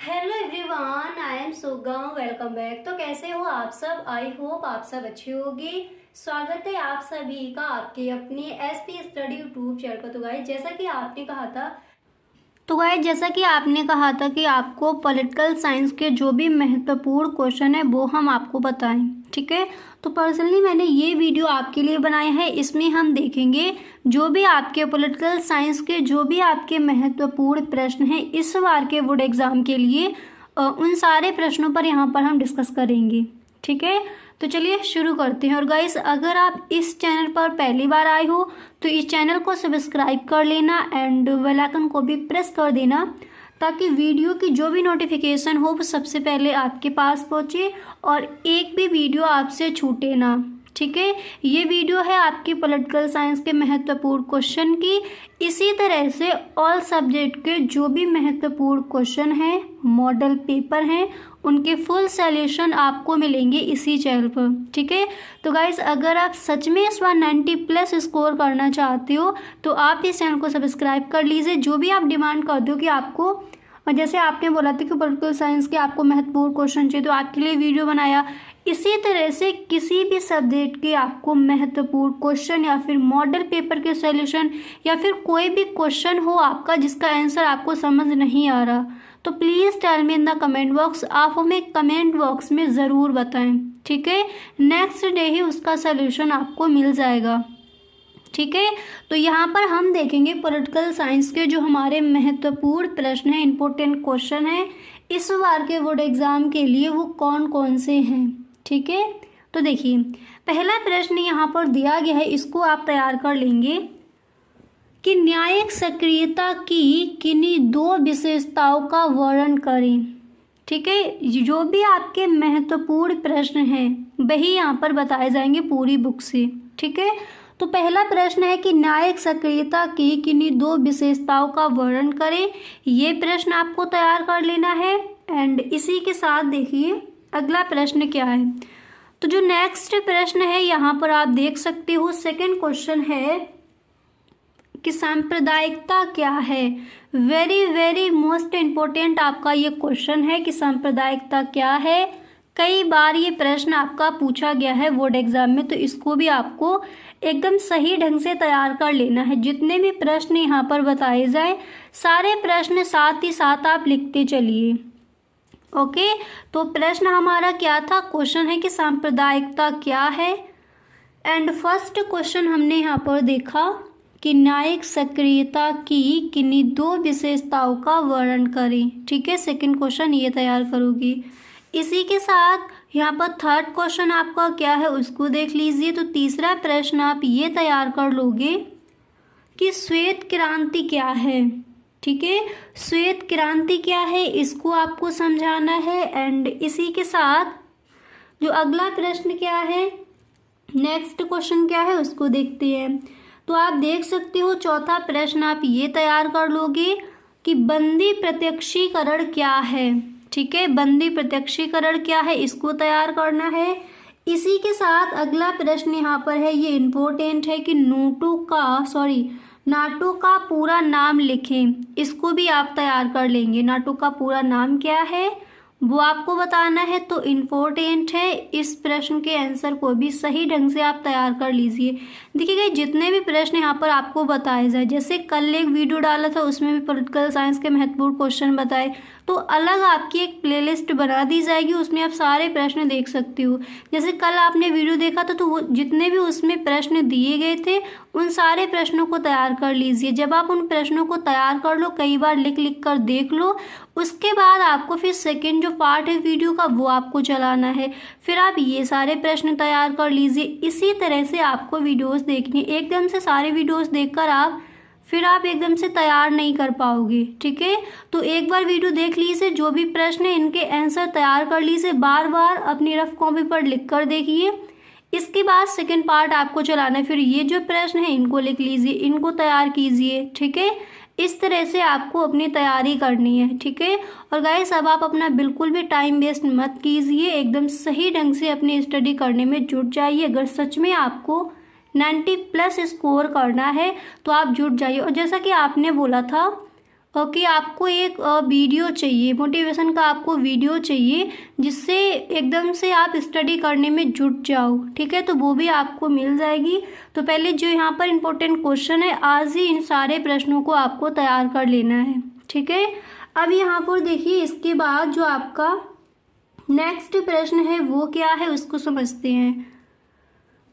Hello everyone, I am सुगम। Welcome back. तो कैसे हो आप सब? आई होप आप सब अच्छे होंगे। स्वागत है आप सभी का आपके अपने एसपी स्टडी यूट्यूब चैनल पर। जैसा कि आपने कहा था कि आपको पॉलिटिकल साइंस के जो भी महत्वपूर्ण क्वेश्चन है वो हम आपको बताएं, ठीक है। तो पर्सनली मैंने ये वीडियो आपके लिए बनाया है। इसमें हम देखेंगे जो भी आपके पॉलिटिकल साइंस के जो भी आपके महत्वपूर्ण प्रश्न हैं इस बार के बोर्ड एग्जाम के लिए, उन सारे प्रश्नों पर यहाँ पर हम डिस्कस करेंगे, ठीक है। तो चलिए शुरू करते हैं। और गाइस, अगर आप इस चैनल पर पहली बार आए हो तो इस चैनल को सब्सक्राइब कर लेना एंड बेल आइकन को भी प्रेस कर देना ताकि वीडियो की जो भी नोटिफिकेशन हो वो सबसे पहले आपके पास पहुंचे और एक भी वीडियो आपसे छूटे ना, ठीक है। ये वीडियो है आपकी पॉलिटिकल साइंस के महत्वपूर्ण क्वेश्चन की। इसी तरह से ऑल सब्जेक्ट के जो भी महत्वपूर्ण क्वेश्चन हैं, मॉडल पेपर हैं, उनके फुल सॉल्यूशन आपको मिलेंगे इसी चैनल पर, ठीक है। तो गाइस, अगर आप सच में इस बार 90+ स्कोर करना चाहते हो तो आप इस चैनल को सब्सक्राइब कर लीजिए। जो भी आप डिमांड करते हो कि आपको, और जैसे आपने बोला था कि पॉलिटिकल साइंस के आपको महत्वपूर्ण क्वेश्चन चाहिए तो आपके लिए वीडियो बनाया, इसी तरह से किसी भी सब्जेक्ट के आपको महत्वपूर्ण क्वेश्चन या फिर मॉडल पेपर के सॉल्यूशन या फिर कोई भी क्वेश्चन हो आपका जिसका आंसर आपको समझ नहीं आ रहा, तो please tell me in the comment box. आप हमें कमेंट बॉक्स में ज़रूर बताएं, ठीक है। नेक्स्ट डे ही उसका सॉल्यूशन आपको मिल जाएगा, ठीक है। तो यहाँ पर हम देखेंगे पॉलिटिकल साइंस के जो हमारे महत्वपूर्ण प्रश्न हैं, इंपॉर्टेंट क्वेश्चन हैं इस बार के बोर्ड एग्जाम के लिए, वो कौन कौन से हैं, ठीक है। तो देखिए, पहला प्रश्न यहाँ पर दिया गया है, इसको आप तैयार कर लेंगे कि न्यायिक सक्रियता की किन्हीं दो विशेषताओं का वर्णन करें, ठीक है। जो भी आपके महत्वपूर्ण प्रश्न हैं वही यहाँ पर बताए जाएंगे पूरी बुक से, ठीक है। तो पहला प्रश्न है कि न्यायिक सक्रियता की किन्हीं दो विशेषताओं का वर्णन करें। ये प्रश्न आपको तैयार कर लेना है। एंड इसी के साथ देखिए अगला प्रश्न क्या है। तो जो नेक्स्ट प्रश्न है यहाँ पर आप देख सकते हो, सेकंड क्वेश्चन है कि सांप्रदायिकता क्या है। वेरी वेरी मोस्ट इम्पोर्टेंट आपका ये क्वेश्चन है कि सांप्रदायिकता क्या है। कई बार ये प्रश्न आपका पूछा गया है बोर्ड एग्जाम में, तो इसको भी आपको एकदम सही ढंग से तैयार कर लेना है। जितने भी प्रश्न यहाँ पर बताए जाए सारे प्रश्न साथ ही साथ आप लिखते चलिए, ओके। तो प्रश्न हमारा क्या था, क्वेश्चन है कि सांप्रदायिकता क्या है। एंड फर्स्ट क्वेश्चन हमने यहाँ पर देखा कि न्यायिक सक्रियता की किन्हीं दो विशेषताओं का वर्णन करें, ठीक है। सेकंड क्वेश्चन ये तैयार करोगी। इसी के साथ यहाँ पर थर्ड क्वेश्चन आपका क्या है उसको देख लीजिए। तो तीसरा प्रश्न आप ये तैयार कर लोगे कि श्वेत क्रांति क्या है, ठीक है। श्वेत क्रांति क्या है इसको आपको समझाना है। एंड इसी के साथ जो अगला प्रश्न क्या है, नेक्स्ट क्वेश्चन क्या है उसको देखते हैं। तो आप देख सकते हो चौथा प्रश्न आप ये तैयार कर लोगे कि बंदी प्रत्यक्षीकरण क्या है, ठीक है। बंदी प्रत्यक्षीकरण क्या है इसको तैयार करना है। इसी के साथ अगला प्रश्न यहाँ पर है, ये इम्पोर्टेंट है कि नाटो का पूरा नाम लिखें। इसको भी आप तैयार कर लेंगे। नाटो का पूरा नाम क्या है वो आपको बताना है, तो इम्पोर्टेंट है। इस प्रश्न के आंसर को भी सही ढंग से आप तैयार कर लीजिए। देखिए जितने भी प्रश्न यहाँ पर आपको बताए जाए, जैसे कल एक वीडियो डाला था उसमें भी पॉलिटिकल साइंस के महत्वपूर्ण क्वेश्चन बताए, तो अलग आपकी एक प्लेलिस्ट बना दी जाएगी, उसमें आप सारे प्रश्न देख सकते हो। जैसे कल आपने वीडियो देखा था तो वो जितने भी उसमें प्रश्न दिए गए थे उन सारे प्रश्नों को तैयार कर लीजिए। जब आप उन प्रश्नों को तैयार कर लो, कई बार लिख लिख कर देख लो, उसके बाद आपको फिर सेकंड जो पार्ट है वीडियो का वो आपको चलाना है। फिर आप ये सारे प्रश्न तैयार कर लीजिए। इसी तरह से आपको वीडियोस देखनी है। एकदम से सारे वीडियोस देखकर आप एकदम से तैयार नहीं कर पाओगे, ठीक है। तो एक बार वीडियो देख लीजिए, जो भी प्रश्न है इनके आंसर तैयार कर लीजिए, बार बार अपनी रफ कॉपी पर लिख कर देखिए। इसके बाद सेकंड पार्ट आपको चलाना है। फिर ये जो प्रश्न है इनको लिख लीजिए, इनको तैयार कीजिए, ठीक है। इस तरह से आपको अपनी तैयारी करनी है, ठीक है। और गाइस, अब आप अपना बिल्कुल भी टाइम वेस्ट मत कीजिए, एकदम सही ढंग से अपनी स्टडी करने में जुट जाइए। अगर सच में आपको 90+ स्कोर करना है तो आप जुट जाइए। और जैसा कि आपने बोला था ओके, आपको एक वीडियो चाहिए, मोटिवेशन का आपको वीडियो चाहिए जिससे एकदम से आप स्टडी करने में जुट जाओ, ठीक है, तो वो भी आपको मिल जाएगी। तो पहले जो यहाँ पर इम्पोर्टेंट क्वेश्चन है, आज ही इन सारे प्रश्नों को आपको तैयार कर लेना है, ठीक है। अब यहाँ पर देखिए, इसके बाद जो आपका नेक्स्ट प्रश्न है वो क्या है उसको समझते हैं।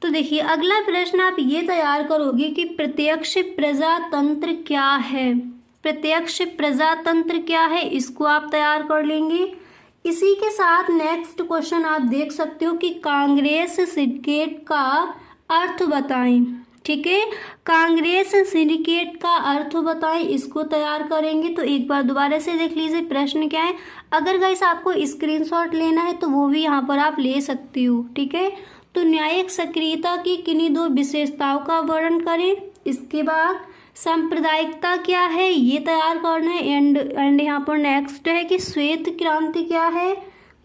तो देखिए, अगला प्रश्न आप ये तैयार करोगे कि प्रत्यक्ष प्रजातंत्र क्या है। प्रत्यक्ष प्रजातंत्र क्या है, इसको आप तैयार कर लेंगे। इसी के साथ नेक्स्ट क्वेश्चन आप देख सकते हो कि कांग्रेस सिंडिकेट का अर्थ बताएं, ठीक है। कांग्रेस सिंडिकेट का अर्थ बताएं, इसको तैयार करेंगे। तो एक बार दोबारा से देख लीजिए प्रश्न क्या है। अगर गाइस आपको स्क्रीनशॉट लेना है तो वो भी यहाँ पर आप ले सकती हो, ठीक है। तो न्यायिक सक्रियता की किन्हीं दो विशेषताओं का वर्णन करें। इसके बाद सांप्रदायिकता क्या है ये तैयार करना है। एंड यहाँ पर नेक्स्ट है कि श्वेत क्रांति क्या है,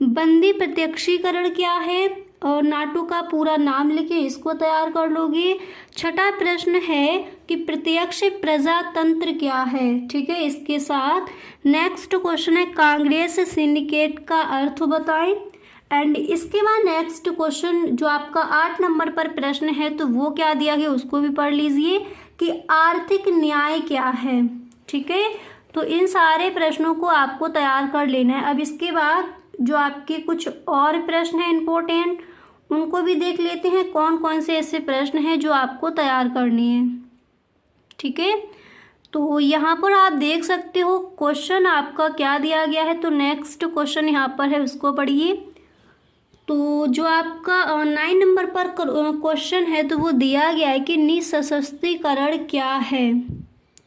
बंदी प्रत्यक्षीकरण क्या है, और नाटो का पूरा नाम लिखे, इसको तैयार कर लोगे। छठा प्रश्न है कि प्रत्यक्ष प्रजातंत्र क्या है, ठीक है। इसके साथ नेक्स्ट क्वेश्चन है कांग्रेस सिंडिकेट का अर्थ बताएं। एंड इसके बाद नेक्स्ट क्वेश्चन जो आपका 8 नंबर पर प्रश्न है, तो वो क्या दिया गया उसको भी पढ़ लीजिए कि आर्थिक न्याय क्या है, ठीक है। तो इन सारे प्रश्नों को आपको तैयार कर लेना है। अब इसके बाद जो आपके कुछ और प्रश्न हैं इम्पोर्टेंट, उनको भी देख लेते हैं कौन कौन से ऐसे प्रश्न हैं जो आपको तैयार करने हैं, ठीक है। तो यहाँ पर आप देख सकते हो क्वेश्चन आपका क्या दिया गया है। तो नेक्स्ट क्वेश्चन यहाँ पर है, उसको पढ़िए। तो जो आपका 9 नंबर पर क्वेश्चन है, तो वो दिया गया है कि निःशस्त्रीकरण क्या है,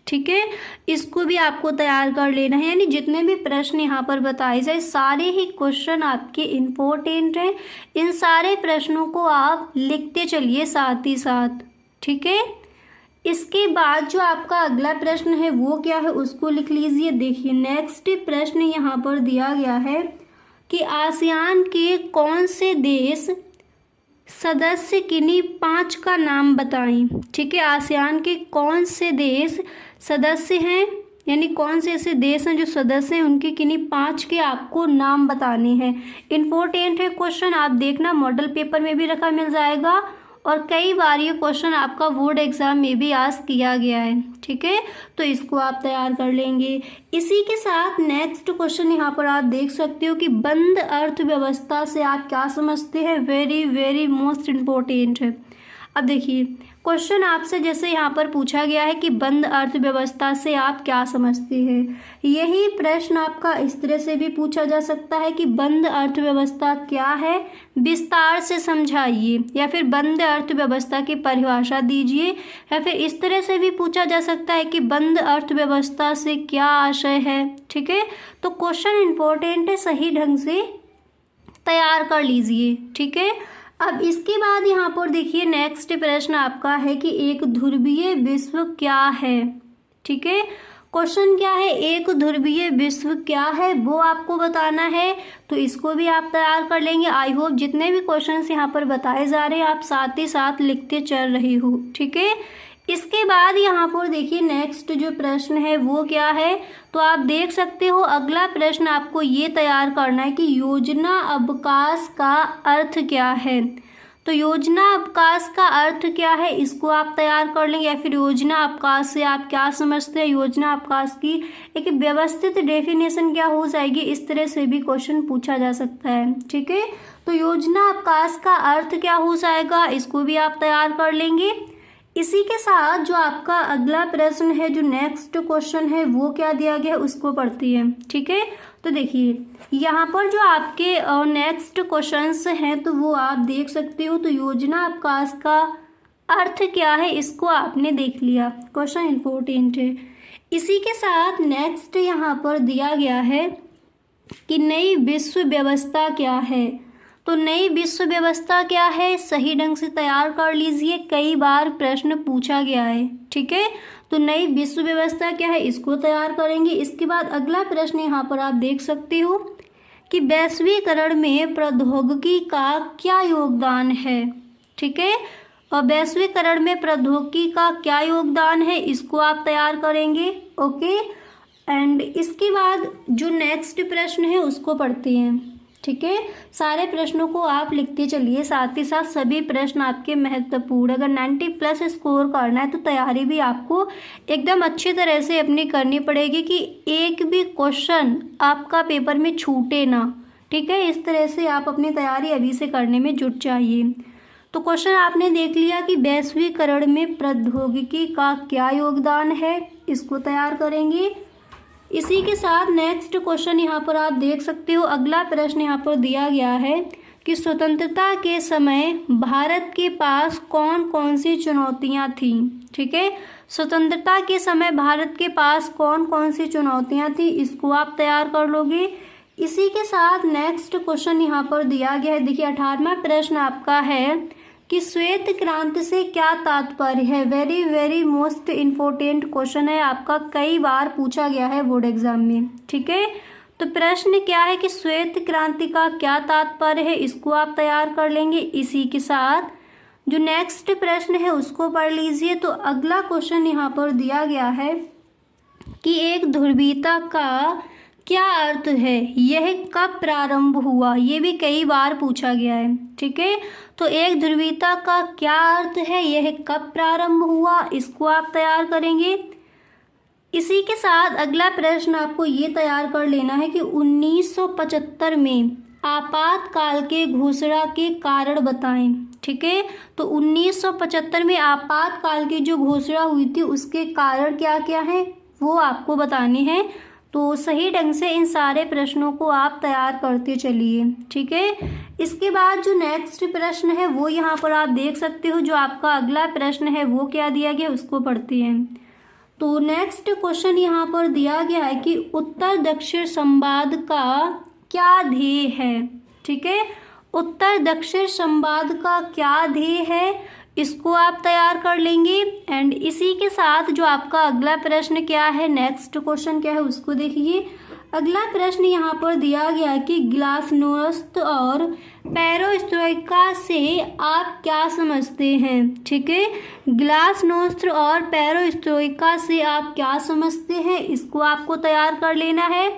ठीक है। इसको भी आपको तैयार कर लेना है। यानी जितने भी प्रश्न यहाँ पर बताए जाए सारे ही क्वेश्चन आपके इम्पोर्टेंट हैं। इन सारे प्रश्नों को आप लिखते चलिए साथ ही साथ, ठीक है। इसके बाद जो आपका अगला प्रश्न है वो क्या है उसको लिख लीजिए। देखिए, नेक्स्ट प्रश्न यहाँ पर दिया गया है कि आसियान के कौन से देश सदस्य किन्हीं 5 का नाम बताएं, ठीक है। आसियान के कौन से देश सदस्य हैं, यानी कौन से ऐसे देश हैं जो सदस्य हैं, उनके किन्हीं 5 के आपको नाम बताने हैं। इम्पोर्टेंट है क्वेश्चन, आप देखना मॉडल पेपर में भी रखा मिल जाएगा और कई बार ये क्वेश्चन आपका बोर्ड एग्जाम में भी आस्क किया गया है, ठीक है। तो इसको आप तैयार कर लेंगे। इसी के साथ नेक्स्ट क्वेश्चन यहाँ पर आप देख सकते हो कि बंद अर्थव्यवस्था से आप क्या समझते हैं। वेरी वेरी मोस्ट इम्पोर्टेंट है। अब देखिए, क्वेश्चन आपसे जैसे यहाँ पर पूछा गया है कि बंद अर्थव्यवस्था से आप क्या समझते हैं, यही प्रश्न आपका इस तरह से भी पूछा जा सकता है कि बंद अर्थव्यवस्था क्या है, विस्तार से समझाइए, या फिर बंद अर्थव्यवस्था की परिभाषा दीजिए। या फिर इस तरह से भी पूछा जा सकता है कि बंद अर्थव्यवस्था से क्या आशय है, ठीक है। तो क्वेश्चन इम्पोर्टेंट है, सही ढंग से तैयार कर लीजिए, ठीक है। अब इसके बाद यहाँ पर देखिए नेक्स्ट प्रश्न आपका है कि एक ध्रुवीय विश्व क्या है, ठीक है। क्वेश्चन क्या है, एक ध्रुवीय विश्व क्या है वो आपको बताना है। तो इसको भी आप तैयार कर लेंगे। आई होप जितने भी क्वेश्चंस यहाँ पर बताए जा रहे हैं आप साथ ही साथ लिखते चल रहे हो, ठीक है। इसके बाद यहाँ पर देखिए नेक्स्ट जो प्रश्न है वो क्या है। तो आप देख सकते हो अगला प्रश्न आपको ये तैयार करना है कि योजना अवकाश का अर्थ क्या है। तो योजना अवकाश का अर्थ क्या है इसको आप तैयार कर लेंगे। या फिर योजना अवकाश से आप क्या समझते हैं, योजना अवकाश की एक व्यवस्थित डेफिनेशन क्या हो जाएगी, इस तरह से भी क्वेश्चन पूछा जा सकता है, ठीक है। तो योजना अवकाश का अर्थ क्या हो जाएगा इसको भी आप तैयार कर लेंगे। इसी के साथ जो आपका अगला प्रश्न है, जो नेक्स्ट क्वेश्चन है वो क्या दिया गया है उसको पढ़ते हैं, ठीक है। तो देखिए यहाँ पर जो आपके नेक्स्ट क्वेश्चंस हैं तो वो आप देख सकते हो। तो योजना अवकाश का अर्थ क्या है इसको आपने देख लिया, क्वेश्चन इम्पोर्टेंट है। इसी के साथ नेक्स्ट यहाँ पर दिया गया है कि नई विश्व व्यवस्था क्या है। तो नई विश्व व्यवस्था क्या है सही ढंग से तैयार कर लीजिए, कई बार प्रश्न पूछा गया है, ठीक है। तो नई विश्व व्यवस्था क्या है इसको तैयार करेंगे। इसके बाद अगला प्रश्न यहाँ पर आप देख सकते हो कि वैश्वीकरण में प्रौद्योगिकी का क्या योगदान है, ठीक है। और वैश्वीकरण में प्रौद्योगिकी का क्या योगदान है इसको आप तैयार करेंगे, ओके। एंड इसके बाद जो नेक्स्ट प्रश्न है उसको पढ़ते हैं। ठीक है, सारे प्रश्नों को आप लिखते चलिए, साथ ही साथ सभी प्रश्न आपके महत्वपूर्ण। अगर 90+ स्कोर करना है तो तैयारी भी आपको एकदम अच्छी तरह से अपनी करनी पड़ेगी कि एक भी क्वेश्चन आपका पेपर में छूटे ना। ठीक है, इस तरह से आप अपनी तैयारी अभी से करने में जुट जाइए। तो क्वेश्चन आपने देख लिया कि वैश्वीकरण में प्रौद्योगिकी का क्या योगदान है, इसको तैयार करेंगे। इसी के साथ नेक्स्ट क्वेश्चन यहाँ पर आप देख सकते हो, अगला प्रश्न यहाँ पर दिया गया है कि स्वतंत्रता के समय भारत के पास कौन कौन सी चुनौतियाँ थीं। ठीक है, स्वतंत्रता के समय भारत के पास कौन कौन सी चुनौतियाँ थीं, इसको आप तैयार कर लोगे। इसी के साथ नेक्स्ट क्वेश्चन यहाँ पर दिया गया है, देखिए 18वां प्रश्न आपका है कि श्वेत क्रांति से क्या तात्पर्य है। Very very most important question है, आपका कई बार पूछा गया है बोर्ड एग्जाम में। ठीक है, तो प्रश्न क्या है कि श्वेत क्रांति का क्या तात्पर्य है, इसको आप तैयार कर लेंगे। इसी के साथ जो नेक्स्ट प्रश्न है उसको पढ़ लीजिए। तो अगला क्वेश्चन यहाँ पर दिया गया है कि एक ध्रुवीयता का क्या अर्थ है, यह कब प्रारंभ हुआ, ये भी कई बार पूछा गया है। ठीक है, तो एक ध्रुवीयता का क्या अर्थ है, यह कब प्रारंभ हुआ, इसको आप तैयार करेंगे। इसी के साथ अगला प्रश्न आपको ये तैयार कर लेना है कि 1975 में आपातकाल के घोषणा के कारण बताएं। ठीक है, तो 1975 में आपातकाल की जो घोषणा हुई थी उसके कारण क्या क्या हैं वो आपको बताने हैं। तो सही ढंग से इन सारे प्रश्नों को आप तैयार करते चलिए। ठीक है, इसके बाद जो नेक्स्ट प्रश्न है वो यहाँ पर आप देख सकते हो, जो आपका अगला प्रश्न है वो क्या दिया गया उसको पढ़ते हैं। तो नेक्स्ट क्वेश्चन यहाँ पर दिया गया है कि उत्तर दक्षिण संवाद का क्या ध्येय है। ठीक है, उत्तर दक्षिण संवाद का क्या ध्येय है, इसको आप तैयार कर लेंगे। एंड इसी के साथ जो आपका अगला प्रश्न क्या है, नेक्स्ट क्वेश्चन क्या है उसको देखिए। अगला प्रश्न यहाँ पर दिया गया है कि ग्लासनोस्त और पेरेस्ट्रोइका से आप क्या समझते हैं। ठीक है, ग्लासनोस्त और पेरेस्ट्रोइका से आप क्या समझते हैं, इसको आपको तैयार कर लेना है।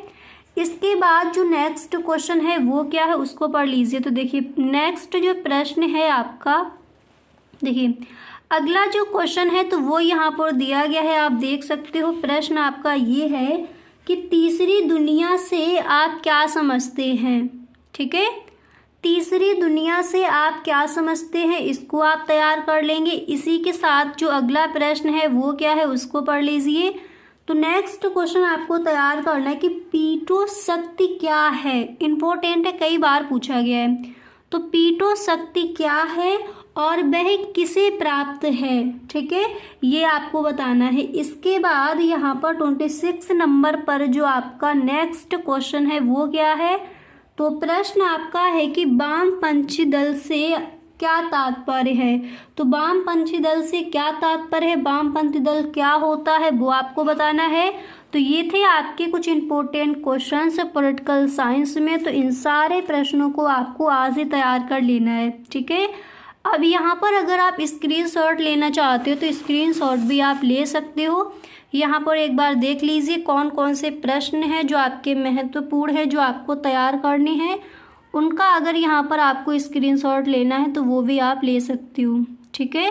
इसके बाद जो नेक्स्ट क्वेश्चन है वो क्या है उसको पढ़ लीजिए। तो देखिए नेक्स्ट जो प्रश्न है आपका, देखिए अगला जो क्वेश्चन है तो वो यहाँ पर दिया गया है, आप देख सकते हो। प्रश्न आपका ये है कि तीसरी दुनिया से आप क्या समझते हैं। ठीक है, तीसरी दुनिया से आप क्या समझते हैं, इसको आप तैयार कर लेंगे। इसी के साथ जो अगला प्रश्न है वो क्या है उसको पढ़ लीजिए। तो नेक्स्ट क्वेश्चन आपको तैयार करना है कि पीटो शक्ति क्या है, इम्पोर्टेंट है, कई बार पूछा गया है। तो पीटो शक्ति क्या है और वह किसे प्राप्त है। ठीक है, ये आपको बताना है। इसके बाद यहाँ पर 26 नंबर पर जो आपका नेक्स्ट क्वेश्चन है वो क्या है, तो प्रश्न आपका है कि वामपंथी दल से क्या तात्पर्य है। तो वामपंथी दल से क्या तात्पर्य है, वामपंथी दल क्या होता है वो आपको बताना है। तो ये थे आपके कुछ इम्पोर्टेंट क्वेश्चंस पॉलिटिकल साइंस में। तो इन सारे प्रश्नों को आपको आज ही तैयार कर लेना है। ठीक है, अब यहाँ पर अगर आप स्क्रीनशॉट लेना चाहते हो तो स्क्रीनशॉट भी आप ले सकते हो। यहाँ पर एक बार देख लीजिए कौन कौन से प्रश्न हैं जो आपके महत्वपूर्ण है, जो आपको तैयार करने हैं उनका अगर यहाँ पर आपको स्क्रीनशॉट लेना है तो वो भी आप ले सकते हो। ठीक है,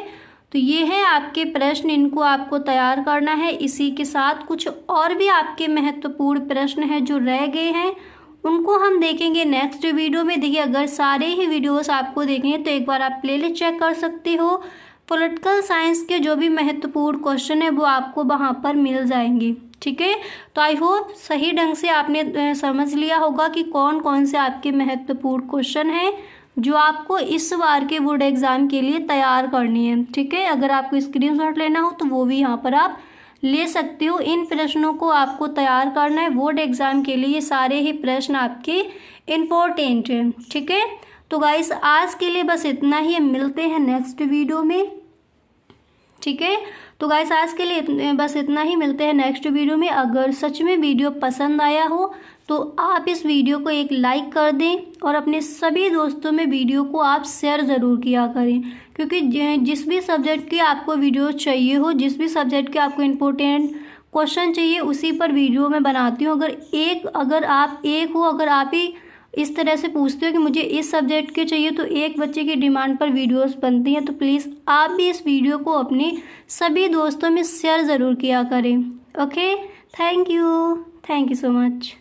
तो ये है आपके प्रश्न, इनको आपको तैयार करना है। इसी के साथ कुछ और भी आपके महत्वपूर्ण प्रश्न हैं जो रह गए हैं, उनको हम देखेंगे नेक्स्ट वीडियो में। देखिए अगर सारे ही वीडियोस आपको देखने तो एक बार आप प्लेलिस्ट चेक कर सकते हो। पॉलिटिकल साइंस के जो भी महत्वपूर्ण क्वेश्चन है वो आपको वहाँ पर मिल जाएंगे। ठीक है, तो आई होप सही ढंग से आपने समझ लिया होगा कि कौन कौन से आपके महत्वपूर्ण क्वेश्चन हैं जो आपको इस बार के बोर्ड एग्ज़ाम के लिए तैयार करनी है। ठीक है, अगर आपको स्क्रीनशॉट लेना हो तो वो भी यहाँ पर आप ले सकते हो। इन प्रश्नों को आपको तैयार करना है बोर्ड एग्ज़ाम के लिए, ये सारे ही प्रश्न आपके इम्पोर्टेंट हैं। ठीक है, तो गाइस आज के लिए बस इतना ही, मिलते हैं नेक्स्ट वीडियो में। ठीक है, तो गाइस आज के लिए बस इतना ही, मिलते हैं नेक्स्ट वीडियो में। अगर सच में वीडियो पसंद आया हो तो आप इस वीडियो को एक लाइक कर दें और अपने सभी दोस्तों में वीडियो को आप शेयर ज़रूर किया करें, क्योंकि जिस भी सब्जेक्ट की आपको वीडियो चाहिए हो, जिस भी सब्जेक्ट के आपको इम्पोर्टेंट क्वेश्चन चाहिए उसी पर वीडियो मैं बनाती हूँ। अगर आप ही इस तरह से पूछते हो कि मुझे इस सब्जेक्ट के चाहिए, तो एक बच्चे की डिमांड पर वीडियोस बनती हैं। तो प्लीज़ आप भी इस वीडियो को अपने सभी दोस्तों में शेयर ज़रूर किया करें। Okay, thank you so much.